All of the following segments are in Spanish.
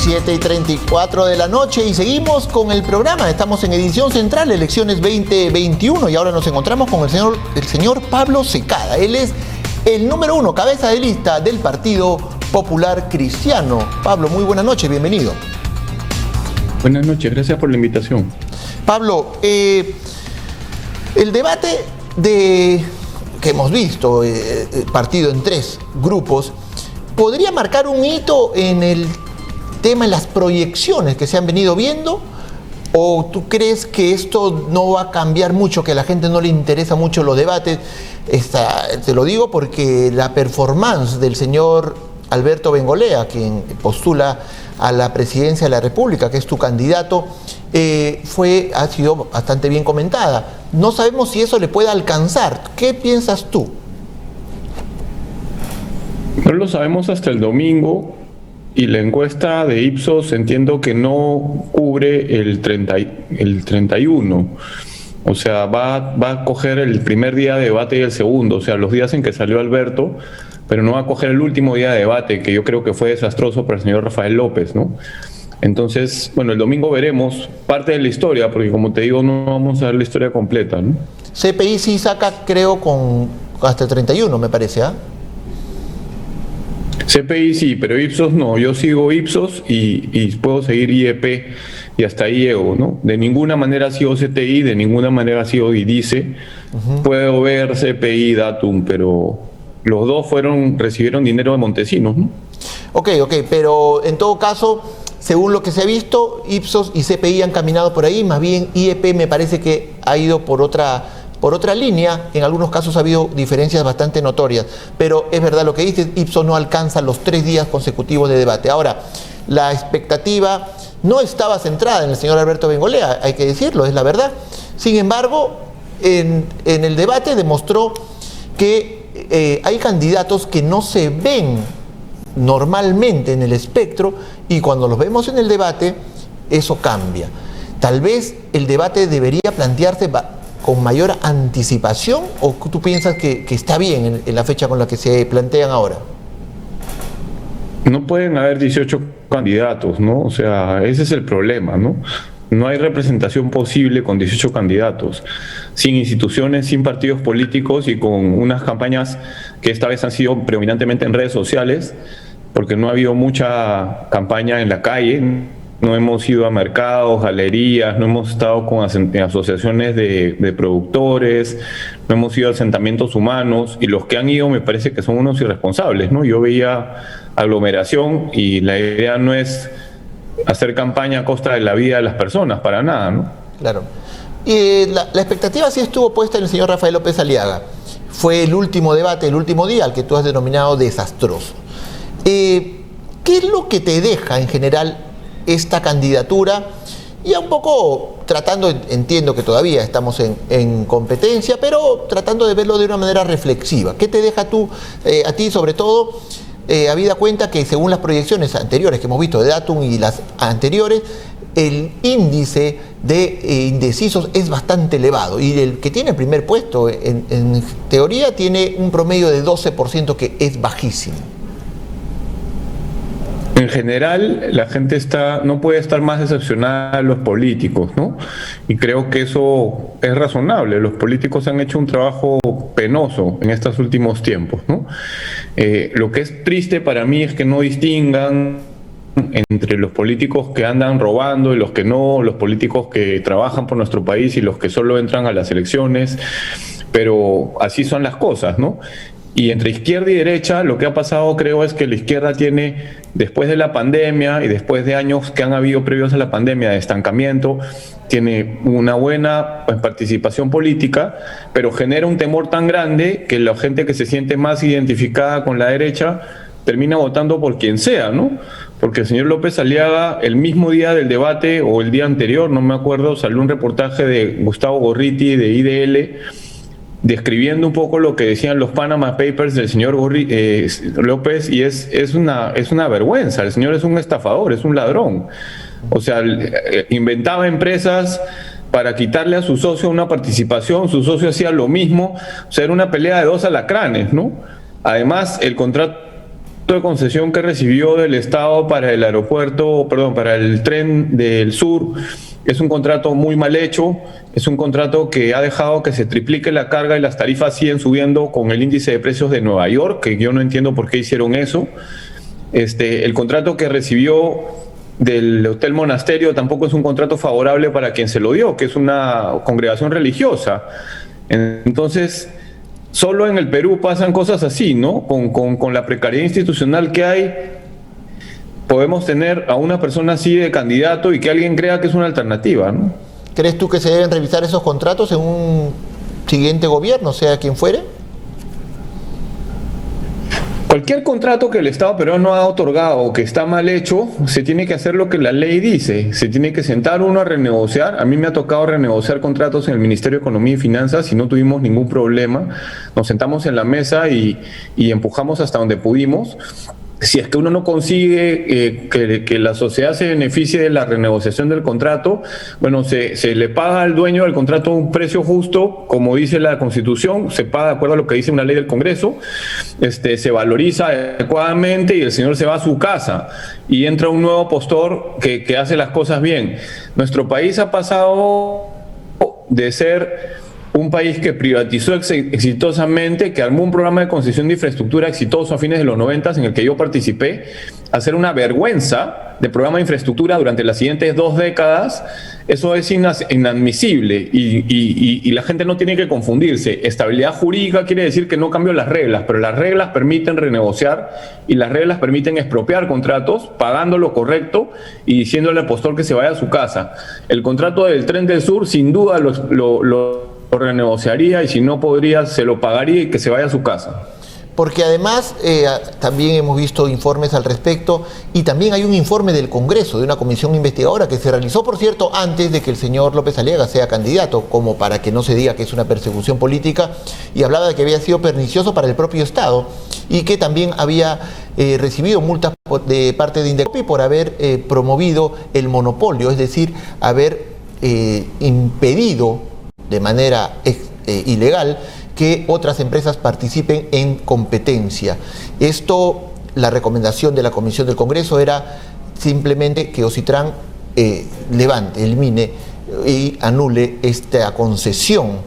7:34 de la noche y seguimos con el programa. Estamos en edición central, elecciones 2021, y ahora nos encontramos con el señor Pablo Secada. Él es el número 1, cabeza de lista del Partido Popular Cristiano. Pablo, muy buenas noches, bienvenido. Buenas noches, gracias por la invitación. Pablo, el debate que hemos visto, partido en 3 grupos, ¿podría marcar un hito en el tema, en las proyecciones que se han venido viendo? ¿O tú crees que esto no va a cambiar mucho, que a la gente no le interesa mucho los debates? Te lo digo porque la performance del señor Alberto Bengolea, quien postula a la presidencia de la República, que es tu candidato, ha sido bastante bien comentada. No sabemos si eso le puede alcanzar. ¿Qué piensas tú? No lo sabemos hasta el domingo, y la encuesta de Ipsos entiendo que no cubre el 31. O sea, va a coger el primer día de debate y el segundo, o sea, los días en que salió Alberto, pero no va a coger el último día de debate, que yo creo que fue desastroso para el señor Rafael López, ¿no? Entonces, bueno, el domingo veremos parte de la historia, porque como te digo, no vamos a ver la historia completa, ¿no? CPI sí saca, creo, con hasta el 31, me parece, ¿ah? CPI sí, pero Ipsos no. Yo sigo Ipsos y puedo seguir IEP y hasta ahí llego, ¿no? De ninguna manera ha sido CTI, de ninguna manera ha sido IDICE. Puedo ver CPI, Datum, pero los dos recibieron dinero de Montesinos, ¿no? Ok, pero en todo caso, según lo que se ha visto, Ipsos y CPI han caminado por ahí, más bien IEP me parece que ha ido por otra línea. En algunos casos ha habido diferencias bastante notorias, pero es verdad lo que dices, Ipsos no alcanza los 3 días consecutivos de debate. Ahora, la expectativa no estaba centrada en el señor Alberto Bengolea, hay que decirlo, es la verdad. Sin embargo, en el debate demostró que hay candidatos que no se ven normalmente en el espectro, y cuando los vemos en el debate, eso cambia. Tal vez el debate debería plantearse con mayor anticipación, ¿o tú piensas que está bien en la fecha con la que se plantean ahora? No pueden haber 18 candidatos, ¿no? O sea, ese es el problema, ¿no? No hay representación posible con 18 candidatos, sin instituciones, sin partidos políticos y con unas campañas que esta vez han sido predominantemente en redes sociales, porque no ha habido mucha campaña en la calle. No hemos ido a mercados, galerías, no hemos estado con asociaciones de productores, no hemos ido a asentamientos humanos, y los que han ido me parece que son unos irresponsables, ¿no? Yo veía aglomeración y la idea no es hacer campaña a costa de la vida de las personas, para nada, ¿no? Claro. Y la expectativa sí estuvo puesta en el señor Rafael López Aliaga. Fue el último debate, el último día, al que tú has denominado desastroso. ¿Qué es lo que te deja en general esta candidatura? Ya un poco tratando, entiendo que todavía estamos en competencia, pero tratando de verlo de una manera reflexiva. ¿Qué te deja a ti, sobre todo, habida cuenta que según las proyecciones anteriores que hemos visto de Datum y las anteriores, el índice de indecisos es bastante elevado, y el que tiene el primer puesto en teoría tiene un promedio de 12%, que es bajísimo? En general, la gente no puede estar más decepcionada de los políticos, ¿no? Y creo que eso es razonable. Los políticos han hecho un trabajo penoso en estos últimos tiempos, ¿no? Lo que es triste para mí es que no distingan entre los políticos que andan robando y los que no, los políticos que trabajan por nuestro país y los que solo entran a las elecciones, pero así son las cosas, ¿no? Y entre izquierda y derecha, lo que ha pasado, creo, es que la izquierda tiene, después de la pandemia y después de años que han habido previos a la pandemia de estancamiento, tiene una buena participación política, pero genera un temor tan grande que la gente que se siente más identificada con la derecha termina votando por quien sea, ¿no? Porque el señor López Aliaga, el mismo día del debate o el día anterior, no me acuerdo, salió un reportaje de Gustavo Gorriti de IDL, describiendo un poco lo que decían los Panama Papers del señor López, y es una vergüenza. El señor es un estafador, es un ladrón. O sea, inventaba empresas para quitarle a su socio una participación, su socio hacía lo mismo. O sea, era una pelea de 2 alacranes, ¿no? Además, el contrato de concesión que recibió del Estado para el aeropuerto, perdón, para el tren del sur, es un contrato muy mal hecho, es un contrato que ha dejado que se triplique la carga y las tarifas siguen subiendo con el índice de precios de Nueva York, que yo no entiendo por qué hicieron eso. El contrato que recibió del Hotel Monasterio tampoco es un contrato favorable para quien se lo dio, que es una congregación religiosa. Entonces, solo en el Perú pasan cosas así, ¿no? Con la precariedad institucional que hay, podemos tener a una persona así de candidato y que alguien crea que es una alternativa, ¿no? ¿Crees tú que se deben revisar esos contratos en un siguiente gobierno, sea quien fuere? Cualquier contrato que el Estado peruano ha otorgado o que está mal hecho, se tiene que hacer lo que la ley dice. Se tiene que sentar uno a renegociar. A mí me ha tocado renegociar contratos en el Ministerio de Economía y Finanzas y no tuvimos ningún problema. Nos sentamos en la mesa y empujamos hasta donde pudimos. Si es que uno no consigue que la sociedad se beneficie de la renegociación del contrato, bueno, se le paga al dueño del contrato un precio justo, como dice la Constitución, se paga de acuerdo a lo que dice una ley del Congreso, se valoriza adecuadamente y el señor se va a su casa y entra un nuevo postor que hace las cosas bien. Nuestro país ha pasado de ser un país que privatizó exitosamente, que armó un programa de concesión de infraestructura exitoso a fines de los 90 en el que yo participé, a ser una vergüenza de programa de infraestructura durante las siguientes 2 décadas. Eso es inadmisible y la gente no tiene que confundirse. Estabilidad jurídica quiere decir que no cambió las reglas, pero las reglas permiten renegociar y las reglas permiten expropiar contratos pagando lo correcto y diciéndole al postor que se vaya a su casa. El contrato del Tren del Sur sin duda lo renegociaría y si no podría se lo pagaría y que se vaya a su casa. Porque además también hemos visto informes al respecto y también hay un informe del Congreso de una comisión investigadora que se realizó, por cierto, antes de que el señor López Aliaga sea candidato, como para que no se diga que es una persecución política, y hablaba de que había sido pernicioso para el propio Estado y que también había recibido multas de parte de Indecopi por haber promovido el monopolio, es decir, haber impedido de manera ilegal que otras empresas participen en competencia. Esto, la recomendación de la Comisión del Congreso era simplemente que Ocitran levante, elimine y anule esta concesión.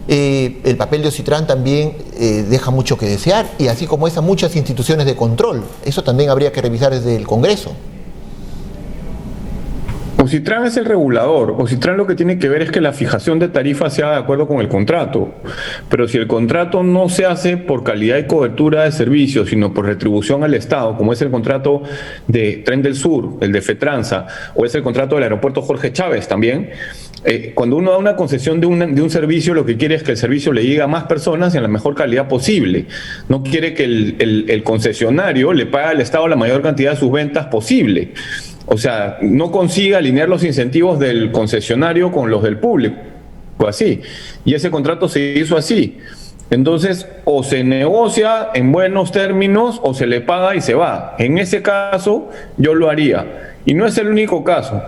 El papel de Ocitran también deja mucho que desear, y así como esa, muchas instituciones de control. Eso también habría que revisar desde el Congreso. Ocitran es el regulador. Ocitran lo que tiene que ver es que la fijación de tarifas sea de acuerdo con el contrato. Pero si el contrato no se hace por calidad y cobertura de servicios, sino por retribución al Estado, como es el contrato de Tren del Sur, el de FETRANSA, o es el contrato del aeropuerto Jorge Chávez también, cuando uno da una concesión de un servicio, lo que quiere es que el servicio le llegue a más personas y en la mejor calidad posible. No quiere que el concesionario le pague al Estado la mayor cantidad de sus ventas posible. O sea, no consigue alinear los incentivos del concesionario con los del público, así. Y ese contrato se hizo así. Entonces, o se negocia en buenos términos o se le paga y se va. En ese caso, yo lo haría. Y no es el único caso.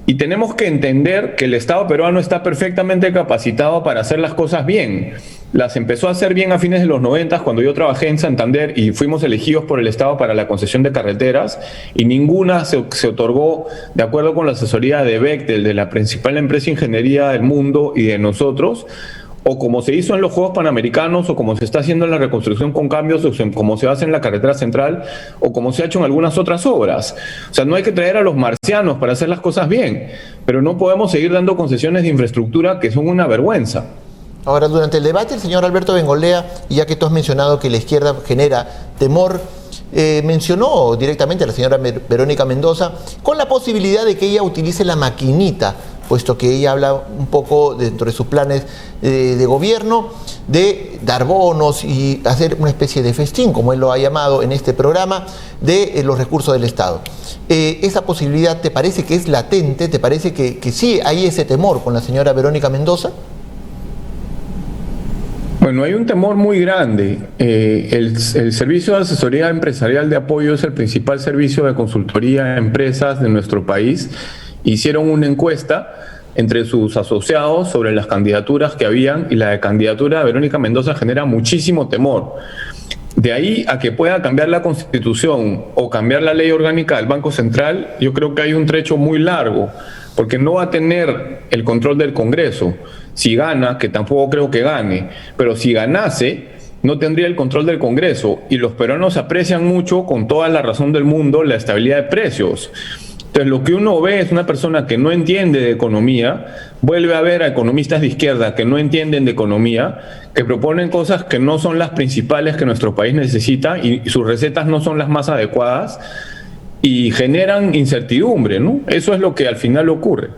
Y tenemos que entender que el Estado peruano está perfectamente capacitado para hacer las cosas bien. Las empezó a hacer bien a fines de los 90 cuando yo trabajé en Santander y fuimos elegidos por el Estado para la concesión de carreteras, y ninguna se otorgó de acuerdo con la asesoría de Bechtel, de la principal empresa de ingeniería del mundo, y de nosotros, o como se hizo en los Juegos Panamericanos, o como se está haciendo en la reconstrucción con cambios, o como se hace en la carretera central, o como se ha hecho en algunas otras obras. O sea, no hay que traer a los marcianos para hacer las cosas bien, pero no podemos seguir dando concesiones de infraestructura que son una vergüenza. Ahora, durante el debate, el señor Alberto Bengolea, ya que tú has mencionado que la izquierda genera temor, mencionó directamente a la señora Verónica Mendoza con la posibilidad de que ella utilice la maquinita, puesto que ella habla un poco dentro de sus planes de gobierno de dar bonos y hacer una especie de festín, como él lo ha llamado en este programa, de los recursos del Estado. ¿Esa posibilidad te parece que es latente? ¿Te parece que sí hay ese temor con la señora Verónica Mendoza? Bueno, hay un temor muy grande. El servicio de asesoría empresarial de apoyo es el principal servicio de consultoría a empresas de nuestro país. Hicieron una encuesta entre sus asociados sobre las candidaturas que habían, y la candidatura de Verónica Mendoza genera muchísimo temor. De ahí a que pueda cambiar la Constitución o cambiar la ley orgánica del Banco Central, yo creo que hay un trecho muy largo, porque no va a tener el control del Congreso. Si gana, que tampoco creo que gane, pero si ganase, no tendría el control del Congreso. Y los peruanos aprecian mucho, con toda la razón del mundo, la estabilidad de precios. Entonces, lo que uno ve es una persona que no entiende de economía, vuelve a ver a economistas de izquierda que no entienden de economía, que proponen cosas que no son las principales que nuestro país necesita y sus recetas no son las más adecuadas y generan incertidumbre, ¿no? Eso es lo que al final ocurre.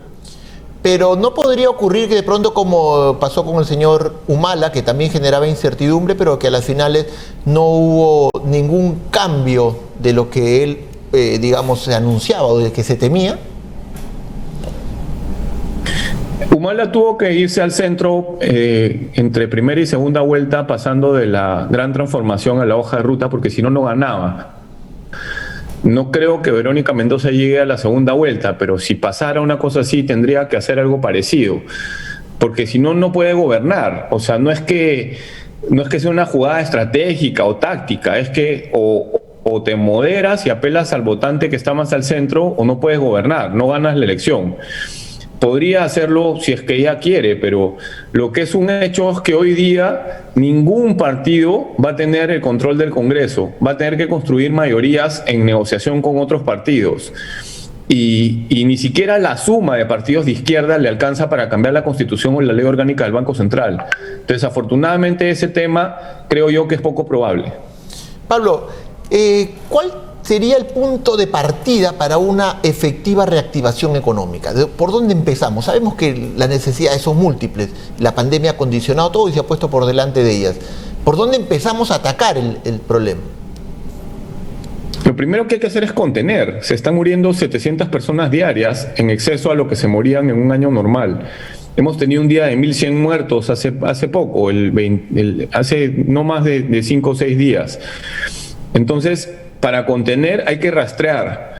Pero no podría ocurrir que de pronto, como pasó con el señor Humala, que también generaba incertidumbre, pero que a las finales no hubo ningún cambio de lo que él digamos, se anunciaba o de que se temía. Humala tuvo que irse al centro entre primera y segunda vuelta, pasando de la gran transformación a la hoja de ruta, porque si no, no ganaba. No creo que Verónica Mendoza llegue a la segunda vuelta, pero si pasara una cosa así, tendría que hacer algo parecido, porque si no, no puede gobernar. O sea, no es que sea una jugada estratégica o táctica, es que o te moderas y apelas al votante que está más al centro, o no puedes gobernar, no ganas la elección. Podría hacerlo si es que ella quiere, pero lo que es un hecho es que hoy día ningún partido va a tener el control del Congreso, va a tener que construir mayorías en negociación con otros partidos. Y ni siquiera la suma de partidos de izquierda le alcanza para cambiar la Constitución o la ley orgánica del Banco Central. Entonces, afortunadamente, ese tema creo yo que es poco probable. Pablo, ¿cuál sería el punto de partida para una efectiva reactivación económica? ¿Por dónde empezamos? Sabemos que las necesidades son múltiples, la pandemia ha condicionado todo y se ha puesto por delante de ellas. ¿Por dónde empezamos a atacar el problema? Lo primero que hay que hacer es contener. Se están muriendo 700 personas diarias en exceso a lo que se morían en un año normal. Hemos tenido un día de 1.100 muertos hace poco, hace no más de 5 o 6 días. Entonces, para contener hay que rastrear.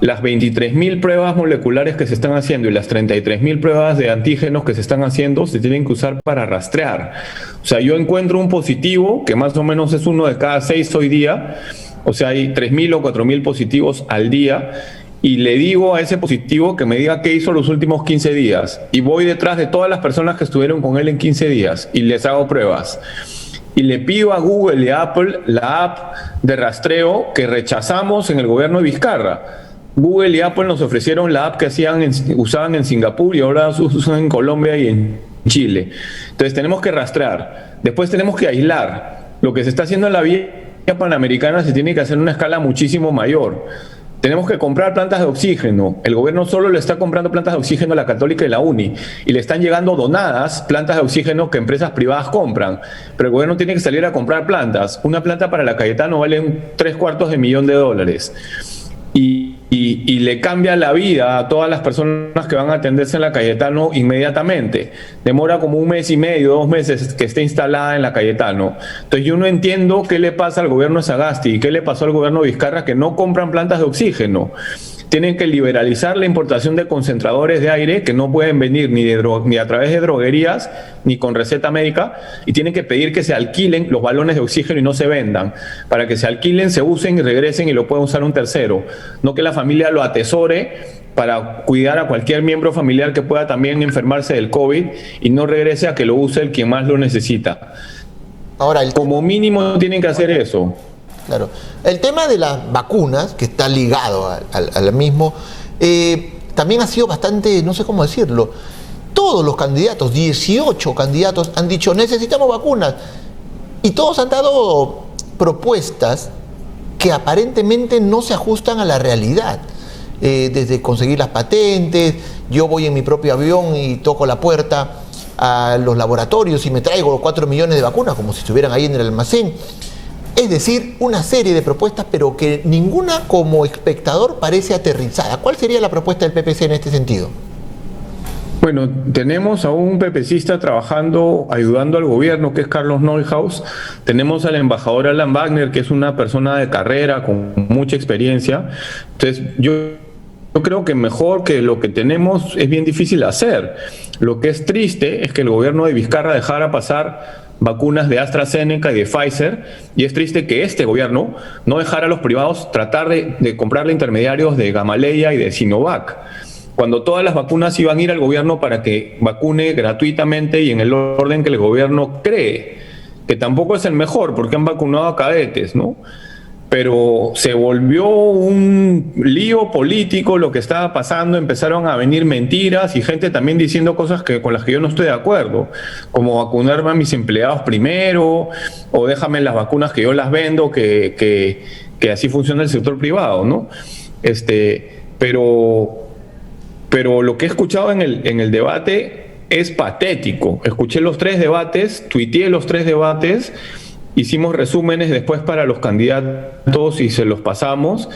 Las 23.000 pruebas moleculares que se están haciendo y las 33.000 pruebas de antígenos que se están haciendo se tienen que usar para rastrear. O sea, yo encuentro un positivo, que más o menos es 1 de cada 6 hoy día, o sea, hay 3.000 o 4.000 positivos al día, y le digo a ese positivo que me diga qué hizo los últimos 15 días. Y voy detrás de todas las personas que estuvieron con él en 15 días y les hago pruebas. Y le pido a Google y a Apple la app de rastreo que rechazamos en el gobierno de Vizcarra. Google y Apple nos ofrecieron la app que usaban en Singapur y ahora usan en Colombia y en Chile. Entonces tenemos que rastrear. Después tenemos que aislar. Lo que se está haciendo en la vía panamericana se tiene que hacer en una escala muchísimo mayor. Tenemos que comprar plantas de oxígeno. El gobierno solo le está comprando plantas de oxígeno a la Católica y la UNI. Y le están llegando donadas plantas de oxígeno que empresas privadas compran. Pero el gobierno tiene que salir a comprar plantas. Una planta para la Cayetano vale $750,000. Y le cambia la vida a todas las personas que van a atenderse en la Cayetano inmediatamente. Demora como 1 mes y medio, 2 meses que esté instalada en la Cayetano. Entonces yo no entiendo qué le pasa al gobierno de Sagasti y qué le pasó al gobierno de Vizcarra, que no compran plantas de oxígeno. Tienen que liberalizar la importación de concentradores de aire que no pueden venir ni a través de droguerías ni con receta médica, y tienen que pedir que se alquilen los balones de oxígeno y no se vendan, para que se alquilen, se usen y regresen y lo pueda usar un tercero, no que la familia lo atesore para cuidar a cualquier miembro familiar que pueda también enfermarse del COVID y no regrese a que lo use el quien más lo necesita. Ahora, como mínimo tienen que hacer eso. Claro. El tema de las vacunas, que está ligado al mismo, también ha sido bastante, no sé cómo decirlo, todos los candidatos, 18 candidatos han dicho necesitamos vacunas, y todos han dado propuestas que aparentemente no se ajustan a la realidad. Desde conseguir las patentes, yo voy en mi propio avión y toco la puerta a los laboratorios y me traigo 4 millones de vacunas como si estuvieran ahí en el almacén. Es decir, una serie de propuestas, pero que ninguna como espectador parece aterrizada. ¿Cuál sería la propuesta del PPC en este sentido? Bueno, tenemos a un PPCista trabajando, ayudando al gobierno, que es Carlos Neuhaus. Tenemos al embajador Alan Wagner, que es una persona de carrera, con mucha experiencia. Entonces, yo creo que mejor que lo que tenemos es bien difícil hacer. Lo que es triste es que el gobierno de Vizcarra dejara pasar vacunas de AstraZeneca y de Pfizer, y es triste que este gobierno no dejara a los privados tratar de comprarle intermediarios de Gamaleya y de Sinovac, cuando todas las vacunas iban a ir al gobierno para que vacune gratuitamente y en el orden que el gobierno cree, que tampoco es el mejor porque han vacunado a cadetes, ¿no? Pero se volvió un lío político lo que estaba pasando, empezaron a venir mentiras y gente también diciendo cosas con las que yo no estoy de acuerdo, como vacunarme a mis empleados primero, o déjame las vacunas que yo las vendo, que así funciona el sector privado, ¿no? Pero lo que he escuchado en el debate es patético. Escuché los 3 debates, tuiteé los 3 debates, hicimos resúmenes después para los candidatos y se los pasamos,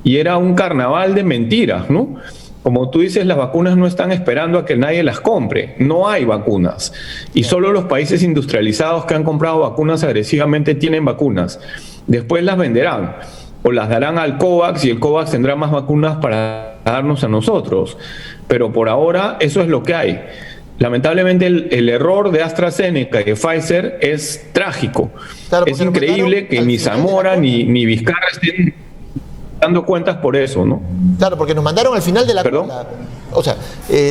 y era un carnaval de mentiras, ¿no? Como tú dices, las vacunas no están esperando a que nadie las compre, no hay vacunas, y solo los países industrializados que han comprado vacunas agresivamente tienen vacunas. Después las venderán, o las darán al COVAX, y el COVAX tendrá más vacunas para darnos a nosotros, pero por ahora eso es lo que hay. Lamentablemente el error de AstraZeneca y de Pfizer es trágico. Claro, es increíble que ni Zamora ni Vizcarra estén dando cuentas por eso, ¿no? Claro, porque nos mandaron al final de la ¿Perdón? cola. O sea,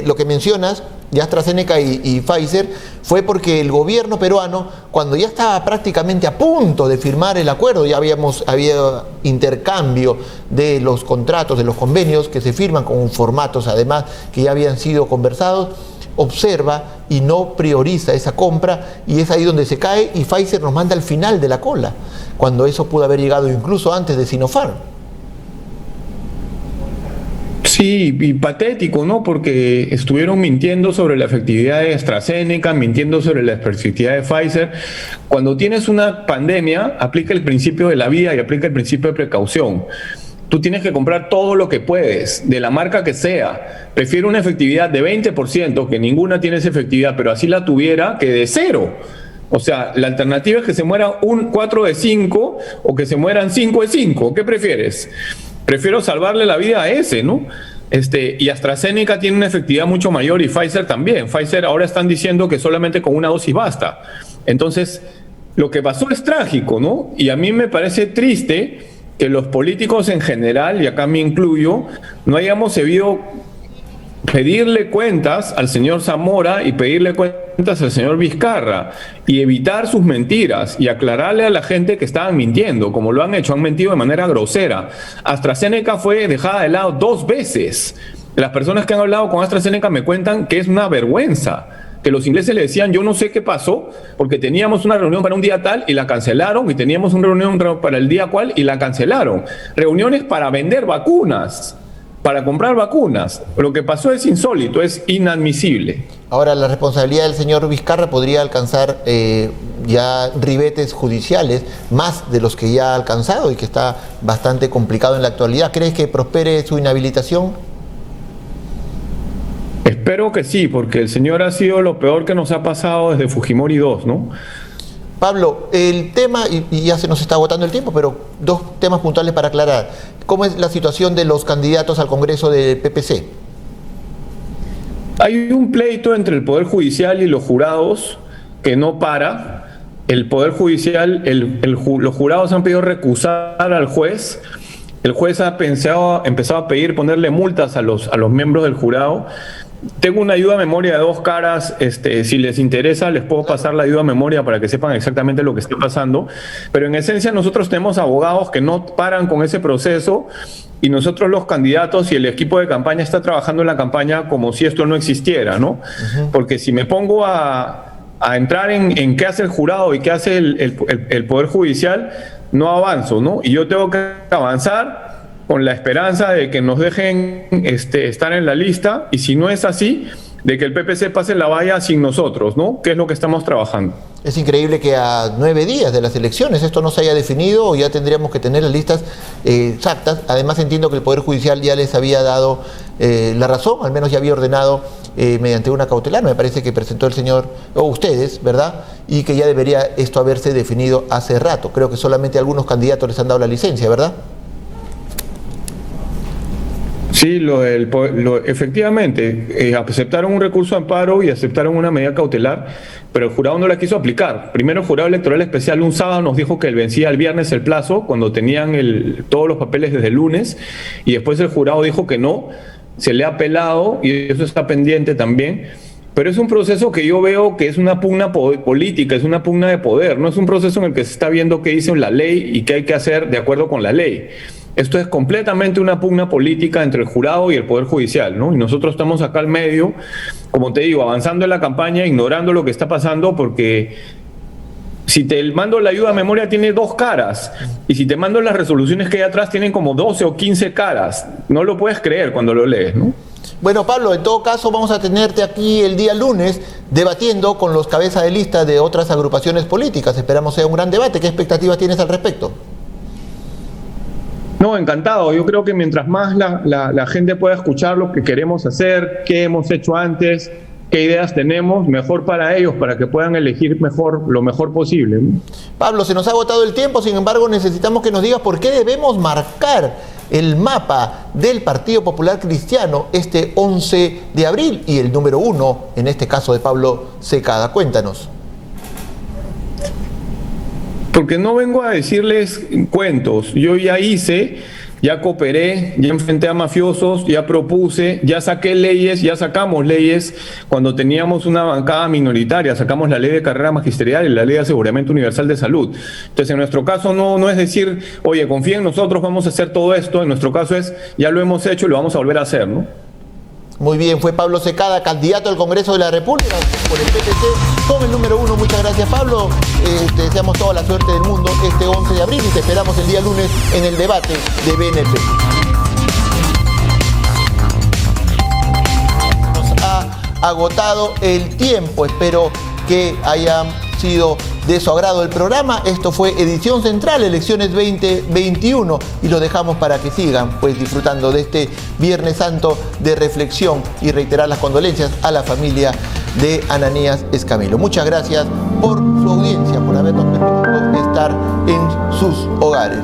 lo que mencionas de AstraZeneca y Pfizer fue porque el gobierno peruano, cuando ya estaba prácticamente a punto de firmar el acuerdo, ya había intercambio de los contratos, de los convenios que se firman con formatos además que ya habían sido conversados, observa y no prioriza esa compra, y es ahí donde se cae, y Pfizer nos manda al final de la cola, cuando eso pudo haber llegado incluso antes de Sinopharm. Sí, y patético, ¿no? Porque estuvieron mintiendo sobre la efectividad de AstraZeneca, mintiendo sobre la efectividad de Pfizer. Cuando tienes una pandemia, aplica el principio de la vida y aplica el principio de precaución. Tú tienes que comprar todo lo que puedes, de la marca que sea. Prefiero una efectividad de 20%, que ninguna tiene esa efectividad, pero así la tuviera, que de 0. O sea, la alternativa es que se muera un 4 de 5 o que se mueran 5 de 5. ¿Qué prefieres? Prefiero salvarle la vida a ese, ¿no? Y AstraZeneca tiene una efectividad mucho mayor y Pfizer también. Pfizer ahora están diciendo que solamente con una dosis basta. Entonces, lo que pasó es trágico, ¿no? Y a mí me parece triste que los políticos en general, y acá me incluyo, no hayamos sabido pedirle cuentas al señor Zamora y pedirle cuentas al señor Vizcarra y evitar sus mentiras y aclararle a la gente que estaban mintiendo, como lo han hecho, han mentido de manera grosera. AstraZeneca fue dejada de lado 2 veces. Las personas que han hablado con AstraZeneca me cuentan que es una vergüenza, que los ingleses le decían, yo no sé qué pasó, porque teníamos una reunión para un día tal y la cancelaron, y teníamos una reunión para el día cual y la cancelaron. Reuniones para vender vacunas, para comprar vacunas. Lo que pasó es insólito, es inadmisible. Ahora, la responsabilidad del señor Vizcarra podría alcanzar ya ribetes judiciales, más de los que ya ha alcanzado y que está bastante complicado en la actualidad. ¿Crees que prospere su inhabilitación? Espero que sí, porque el señor ha sido lo peor que nos ha pasado desde Fujimori 2, ¿no? Pablo, el tema, y ya se nos está agotando el tiempo, pero 2 temas puntuales para aclarar. ¿Cómo es la situación de los candidatos al Congreso del PPC? Hay un pleito entre el Poder Judicial y los jurados que no para. El Poder Judicial, los jurados han pedido recusar al juez. El juez ha empezado a pedir ponerle multas a los miembros del jurado. Tengo una ayuda a memoria de 2 caras, si les interesa les puedo pasar la ayuda a memoria para que sepan exactamente lo que está pasando, pero en esencia nosotros tenemos abogados que no paran con ese proceso, y nosotros los candidatos y el equipo de campaña está trabajando en la campaña como si esto no existiera, ¿no? Porque si me pongo a entrar en qué hace el jurado y qué hace el Poder Judicial, no avanzo, ¿no? Y yo tengo que avanzar con la esperanza de que nos dejen estar en la lista, y si no es así, de que el PPC pase la valla sin nosotros, ¿no? Que es lo que estamos trabajando. Es increíble que a 9 días de las elecciones esto no se haya definido, o ya tendríamos que tener las listas exactas. Además, entiendo que el Poder Judicial ya les había dado la razón, al menos ya había ordenado mediante una cautelar, me parece que presentó el señor, o ustedes, ¿verdad? Y que ya debería esto haberse definido hace rato. Creo que solamente algunos candidatos les han dado la licencia, ¿verdad? Sí, efectivamente, aceptaron un recurso de amparo y aceptaron una medida cautelar, pero el jurado no la quiso aplicar. Primero, el jurado electoral especial un sábado nos dijo que vencía el viernes el plazo, cuando tenían todos los papeles desde el lunes, y después el jurado dijo que no, se le ha apelado y eso está pendiente también. Pero es un proceso que yo veo que es una pugna política, es una pugna de poder, no es un proceso en el que se está viendo qué dice la ley y qué hay que hacer de acuerdo con la ley. Esto es completamente una pugna política entre el jurado y el Poder Judicial, ¿no? Y nosotros estamos acá al medio, como te digo, avanzando en la campaña, ignorando lo que está pasando, porque si te mando la ayuda a memoria tiene 2 caras, y si te mando las resoluciones que hay atrás tienen como 12 o 15 caras. No lo puedes creer cuando lo lees, ¿no? Bueno, Pablo, en todo caso vamos a tenerte aquí el día lunes debatiendo con los cabezas de lista de otras agrupaciones políticas. Esperamos sea un gran debate. ¿Qué expectativas tienes al respecto? No, encantado. Yo creo que mientras más la gente pueda escuchar lo que queremos hacer, qué hemos hecho antes, qué ideas tenemos, mejor para ellos, para que puedan elegir lo mejor posible. Pablo, se nos ha agotado el tiempo, sin embargo necesitamos que nos digas por qué debemos marcar el mapa del Partido Popular Cristiano este 11 de abril y el número 1, en este caso de Pablo Secada. Cuéntanos. Porque no vengo a decirles cuentos. Yo ya hice, ya cooperé, ya enfrenté a mafiosos, ya propuse, ya saqué leyes, ya sacamos leyes cuando teníamos una bancada minoritaria. Sacamos la ley de carrera magisterial y la ley de aseguramiento universal de salud. Entonces, en nuestro caso no es decir, oye, confía en nosotros, vamos a hacer todo esto. En nuestro caso es, ya lo hemos hecho y lo vamos a volver a hacer, ¿no? Muy bien, fue Pablo Secada, candidato al Congreso de la República por el PPC con el número 1. Muchas gracias, Pablo. Te deseamos toda la suerte del mundo este 11 de abril y te esperamos el día lunes en el debate de BNP. Nos ha agotado el tiempo. Espero que haya sido de su agrado el programa. Esto fue Edición Central, Elecciones 2021, y lo dejamos para que sigan pues disfrutando de este Viernes Santo de reflexión y reiterar las condolencias a la familia de Ananías Escamilo. Muchas gracias por su audiencia, por habernos permitido estar en sus hogares.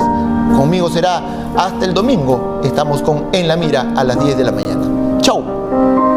Conmigo será hasta el domingo. Estamos con En la Mira a las 10 de la mañana. ¡Chau!